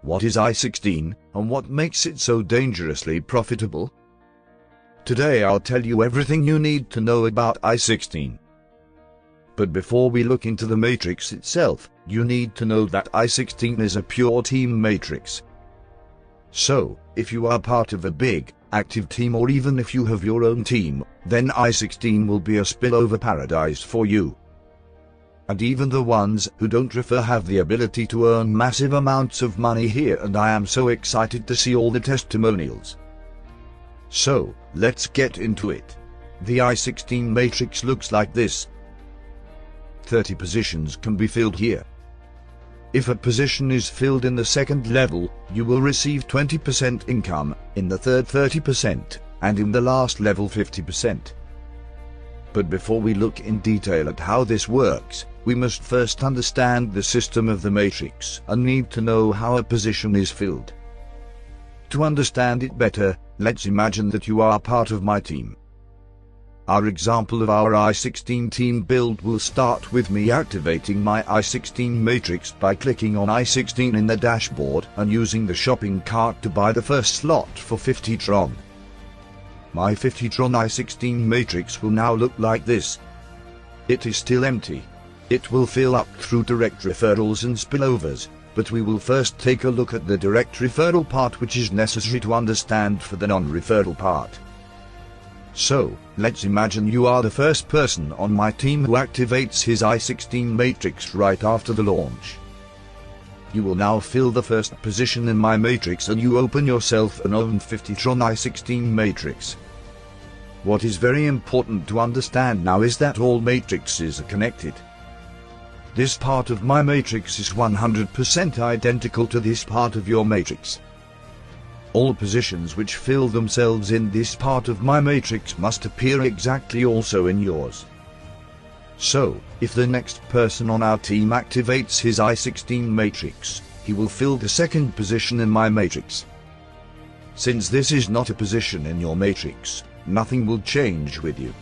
What is i16, and what makes it so dangerously profitable? Today I'll tell you everything you need to know about i16. But before we look into the matrix itself, you need to know that i16 is a pure team matrix. So, if you are part of a big, active team, or even if you have your own team, then i16 will be a spillover paradise for you. And even the ones who don't refer have the ability to earn massive amounts of money here, and I am so excited to see all the testimonials. So, let's get into it. The i16 matrix looks like this. 30 positions can be filled here. If a position is filled in the second level, you will receive 20% income, in the third 30%, and in the last level 50%. But before we look in detail at how this works, we must first understand the system of the matrix and need to know how a position is filled. To understand it better, let's imagine that you are part of my team. Our example of our i16 team build will start with me activating my i16 matrix by clicking on i16 in the dashboard and using the shopping cart to buy the first slot for 50 Tron. My 50 Tron i16 matrix will now look like this. It is still empty. It will fill up through direct referrals and spillovers, but we will first take a look at the direct referral part, which is necessary to understand for the non-referral part. So, let's imagine you are the first person on my team who activates his i16 matrix right after the launch. You will now fill the first position in my matrix and you open yourself an own 50 Tron i16 matrix. What is very important to understand now is that all matrices are connected. This part of my matrix is 100% identical to this part of your matrix. All positions which fill themselves in this part of my matrix must appear exactly also in yours. So, if the next person on our team activates his i16 matrix, he will fill the second position in my matrix. Since this is not a position in your matrix, nothing will change with you.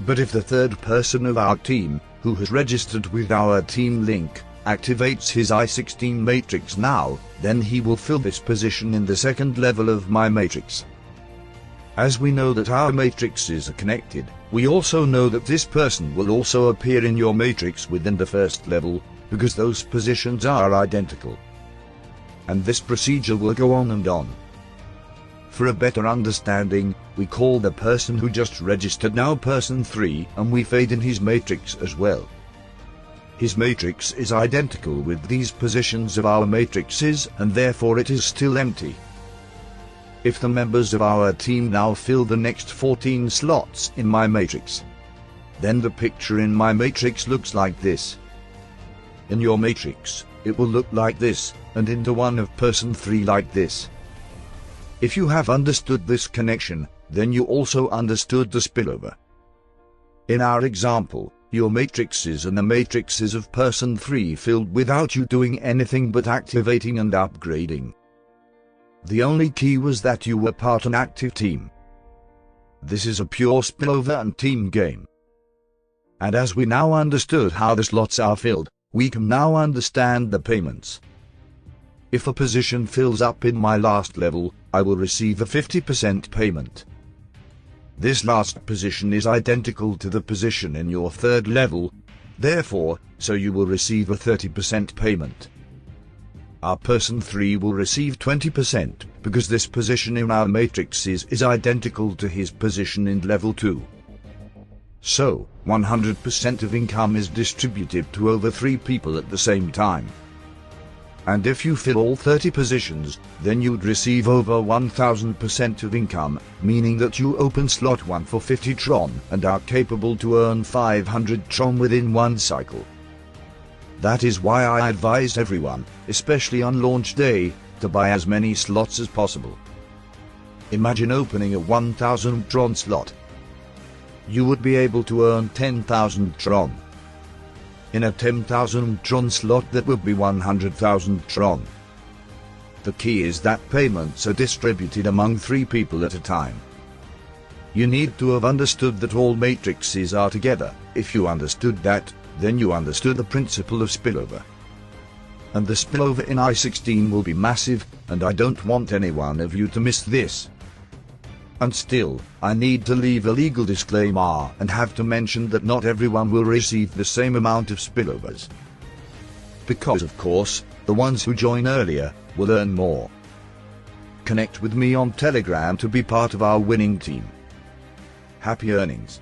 But if the third person of our team, who has registered with our team link, activates his i16 matrix now, then he will fill this position in the second level of my matrix. As we know that our matrices are connected, we also know that this person will also appear in your matrix within the first level, because those positions are identical. And this procedure will go on and on. For a better understanding, we call the person who just registered now person 3, and we fade in his matrix as well. His matrix is identical with these positions of our matrices, and therefore it is still empty. If the members of our team now fill the next 14 slots in my matrix, then the picture in my matrix looks like this. In your matrix, it will look like this, and in the one of person 3 like this. If you have understood this connection, then you also understood the spillover. In our example, your matrices and the matrices of person 3 filled without you doing anything but activating and upgrading. The only key was that you were part of an active team. This is a pure spillover and team game. And as we now understood how the slots are filled, we can now understand the payments. If a position fills up in my last level, I will receive a 50% payment. This last position is identical to the position in your third level, therefore, so you will receive a 30% payment. Our person 3 will receive 20%, because this position in our matrices is identical to his position in level 2. So, 100% of income is distributed to over 3 people at the same time. And if you fill all 30 positions, then you'd receive over 1000% of income, meaning that you open slot 1 for 50 Tron and are capable to earn 500 Tron within one cycle. That is why I advise everyone, especially on launch day, to buy as many slots as possible. Imagine opening a 1000 Tron slot. You would be able to earn 10,000 Tron. In a 10,000 Tron slot, that would be 100,000 Tron. The key is that payments are distributed among 3 people at a time. You need to have understood that all matrices are together. If you understood that, then you understood the principle of spillover. and the spillover in i16 will be massive, and I don't want any one of you to miss this. And still, I need to leave a legal disclaimer and have to mention that not everyone will receive the same amount of spillovers. Because of course, the ones who join earlier will earn more. Connect with me on Telegram to be part of our winning team. Happy earnings.